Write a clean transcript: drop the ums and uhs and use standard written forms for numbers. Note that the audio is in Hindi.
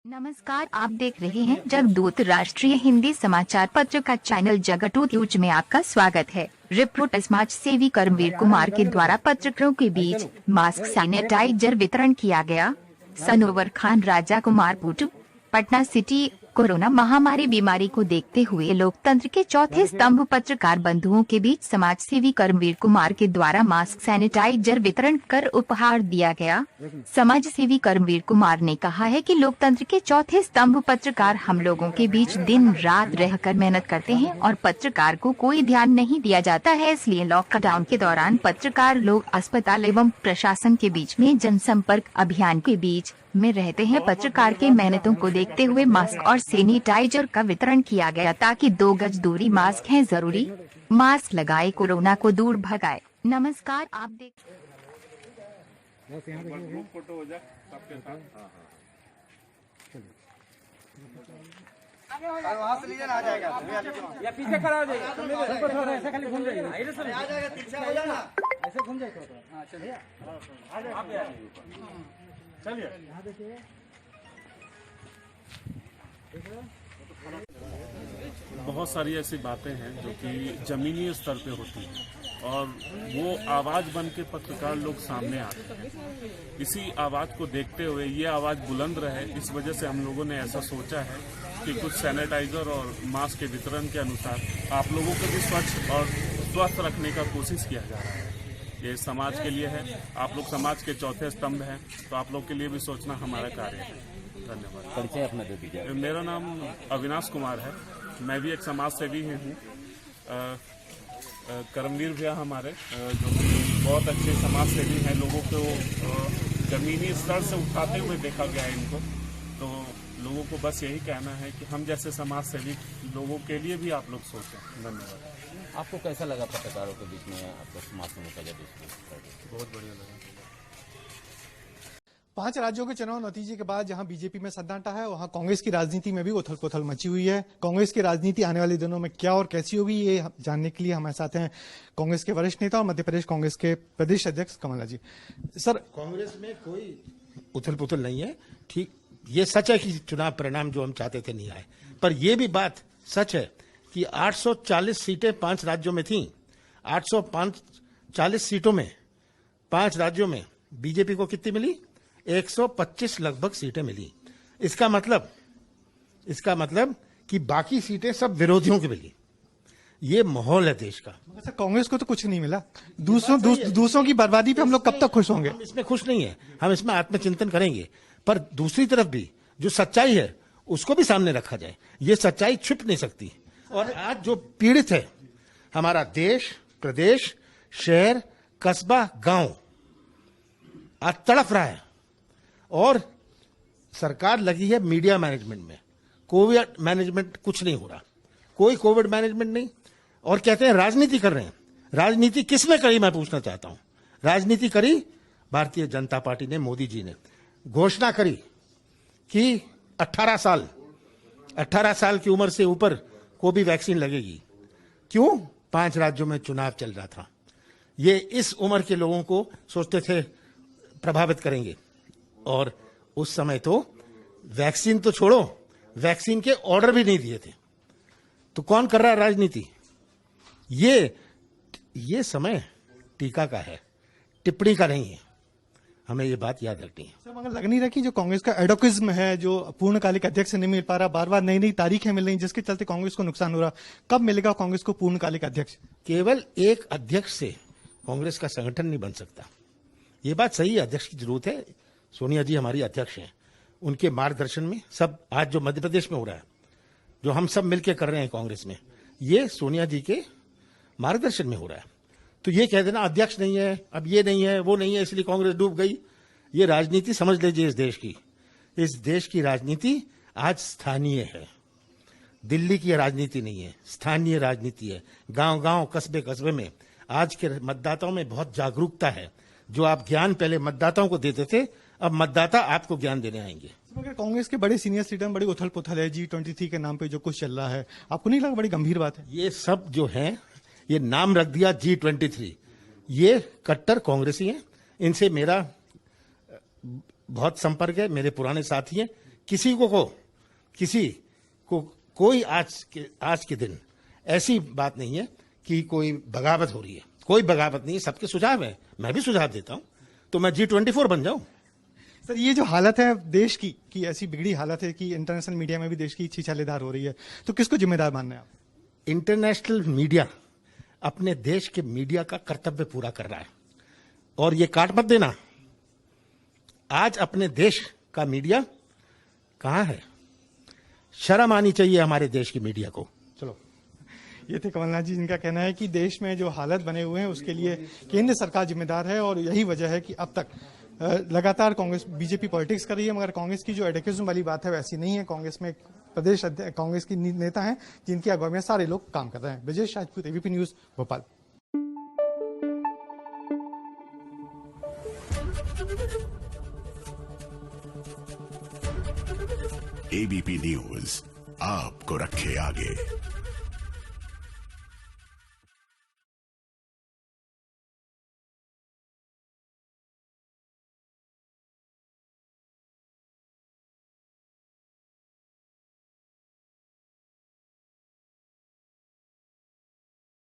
नमस्कार, आप देख रहे हैं जगदूत राष्ट्रीय हिंदी समाचार पत्र का चैनल जगदूत न्यूज में आपका स्वागत है। रिपोर्टर समाज सेवी कर्मवीर कुमार के द्वारा पत्रकारों के बीच मास्क सैनिटाइजर वितरण किया गया। सनोवर खान राजा कुमार पुटू, पटना सिटी। कोरोना महामारी बीमारी को देखते हुए लोकतंत्र के चौथे स्तंभ पत्रकार बंधुओं के बीच समाज सेवी कर्मवीर कुमार के द्वारा मास्क सैनिटाइजर वितरण कर उपहार दिया गया। समाज सेवी कर्मवीर कुमार ने कहा है कि लोकतंत्र के चौथे स्तंभ पत्रकार हम लोगों के बीच दिन रात रहकर मेहनत करते हैं और पत्रकार को कोई ध्यान नहीं दिया जाता है, इसलिए लॉकडाउन के दौरान पत्रकार लोग अस्पताल एवं प्रशासन के बीच में जनसंपर्क अभियान के बीच में रहते हैं। पत्रकार के मेहनतों को देखते हुए मास्क और सैनिटाइजर का वितरण किया गया ताकि 2 गज दूरी मास्क है जरूरी, मास्क लगाए, कोरोना को दूर भगाए। नमस्कार, आप देख फोटो हो जाए सबके साथ। वहाँ से लीजिए ना, आ जाएगा या पीछे खड़ा हो जाइए, ऐसे खाली घूम जाइए, आ जाएगा, पीछे हो जाना, ऐसे घूम जाइए। हाँ चलिए, चलिए बहुत सारी ऐसी बातें हैं जो कि जमीनी स्तर पे होती हैं और वो आवाज़ बन के पत्रकार लोग सामने आते हैं। इसी आवाज़ को देखते हुए ये आवाज़ बुलंद रहे, इस वजह से हम लोगों ने ऐसा सोचा है कि कुछ सैनिटाइजर और मास्क के वितरण के अनुसार आप लोगों को भी स्वच्छ और स्वस्थ रखने का कोशिश किया जा रहा है। ये समाज के लिए है, आप लोग समाज के चौथे स्तंभ हैं, तो आप लोग के लिए भी सोचना हमारा कार्य है। धन्यवाद। परिचय अपना दे दीजिए। मेरा नाम अविनाश कुमार है, मैं भी एक समाज सेवी ही हूँ। कर्मवीर भैया हमारे जो बहुत अच्छे समाज सेवी हैं, लोगों को जमीनी स्तर से उठाते हुए देखा गया है इनको, तो लोगों को बस यही कहना है कि हम जैसे समाज सेवी लोगों के लिए भी आप लोग सोचें। धन्यवाद। आपको कैसा लगा पत्रकारों के बीच में आपको समाज में मौका दिया? बहुत बढ़िया लगा। 5 राज्यों के चुनाव नतीजे के बाद जहां बीजेपी में सन्नाटा है, वहां कांग्रेस की राजनीति में भी उथल पुथल मची हुई है। कांग्रेस की राजनीति आने वाले दिनों में क्या और कैसी होगी, ये जानने के लिए हमारे साथ हैं कांग्रेस के वरिष्ठ नेता और मध्य प्रदेश कांग्रेस के प्रदेश अध्यक्ष कमला जी। सर, कांग्रेस में कोई उथल पुथल नहीं है। ठीक, ये सच है कि चुनाव परिणाम जो हम चाहते थे नहीं आए, पर यह भी बात सच है कि 840 सीटें 5 राज्यों में थीं। 840 सीटों में 5 राज्यों में बीजेपी को कितनी मिली? 125 लगभग सीटें मिली। इसका मतलब कि बाकी सीटें सब विरोधियों की मिली। ये माहौल है देश का। सर, कांग्रेस को तो कुछ नहीं मिला। दूसरों की बर्बादी पे हम लोग कब तक खुश होंगे? हम इसमें खुश नहीं है, हम इसमें आत्मचिंतन करेंगे, पर दूसरी तरफ भी जो सच्चाई है उसको भी सामने रखा जाए। ये सच्चाई छुप नहीं सकती। और आज जो पीड़ित है हमारा देश, प्रदेश, शहर, कस्बा, गांव, आज तड़प रहा है और सरकार लगी है मीडिया मैनेजमेंट में। कोविड मैनेजमेंट कुछ नहीं हो रहा, कोई कोविड मैनेजमेंट नहीं, और कहते हैं राजनीति कर रहे हैं। राजनीति किसने करी, मैं पूछना चाहता हूं। राजनीति करी भारतीय जनता पार्टी ने, मोदी जी ने घोषणा करी कि 18 साल की उम्र से ऊपर को भी वैक्सीन लगेगी। क्यों? 5 राज्यों में चुनाव चल रहा था। ये इस उम्र के लोगों को सोचते थे प्रभावित करेंगे, और उस समय तो वैक्सीन तो छोड़ो, वैक्सीन के ऑर्डर भी नहीं दिए थे। तो कौन कर रहा है राजनीति? ये समय टीका का है, टिप्पणी का नहीं है। हमें ये बात याद रखनी है। सर, मगर लग नहीं रहा कि जो कांग्रेस का एडोकिज्म है, जो पूर्णकालिक अध्यक्ष नहीं मिल पा रहा, बार बार नई नई तारीखें मिल रही, जिसके चलते कांग्रेस को नुकसान हो रहा, कब मिलेगा कांग्रेस को पूर्णकालिक अध्यक्ष? केवल एक अध्यक्ष से कांग्रेस का संगठन नहीं बन सकता। ये बात सही है, अध्यक्ष की जरूरत है। सोनिया जी हमारी अध्यक्ष हैं, उनके मार्गदर्शन में सब आज जो मध्य प्रदेश में हो रहा है, जो हम सब मिलकर कर रहे हैं कांग्रेस में, ये सोनिया जी के मार्गदर्शन में हो रहा है। तो ये कह देना अध्यक्ष नहीं है, अब ये नहीं है, वो नहीं है, इसलिए कांग्रेस डूब गई, ये राजनीति समझ लीजिए इस देश की। इस देश की राजनीति आज स्थानीय है, दिल्ली की राजनीति नहीं है, स्थानीय राजनीति है। गांव गांव, कस्बे कस्बे में आज के मतदाताओं में बहुत जागरूकता है। जो आप ज्ञान पहले मतदाताओं को देते थे, अब मतदाता आपको ज्ञान देने आएंगे। मगर कांग्रेस के बड़े सीनियर लीडर में बड़ी उथल पुथल है, G23 के नाम पे जो कुछ चल रहा है, आपको नहीं लगा बड़ी गंभीर बात है? ये सब जो है, ये नाम रख दिया G23, ये कट्टर कांग्रेसी हैं। इनसे मेरा बहुत संपर्क है, मेरे पुराने साथी हैं। किसी को कोई आज के दिन ऐसी बात नहीं है कि कोई बगावत हो रही है। कोई बगावत नहीं है, सबके सुझाव है, मैं भी सुझाव देता हूं, तो मैं G24 बन जाऊं। सर, ये जो हालत है देश की ऐसी बिगड़ी हालत है कि इंटरनेशनल मीडिया में भी देश की छीछालेदार हो रही है, तो किसको जिम्मेदार मानना है आप? इंटरनेशनल मीडिया अपने देश के मीडिया का कर्तव्य पूरा कर रहा है, और ये काट मत देना, आज अपने देश का मीडिया कहां है? शर्म आनी चाहिए हमारे देश की मीडिया को। चलो, ये थे कमलनाथ जी, जिनका कहना है कि देश में जो हालत बने हुए हैं उसके लिए केंद्र सरकार जिम्मेदार है, और यही वजह है कि अब तक लगातार कांग्रेस बीजेपी पॉलिटिक्स कर रही है, मगर कांग्रेस की जो एडुकेशन वाली बात है वैसी नहीं है। कांग्रेस में प्रदेश कांग्रेस की नेता हैं जिनकी अगुवाई में सारे लोग काम कर रहे हैं। Brajesh Rajput, ABP news, Bhopal. ABP news आपको रखे आगे।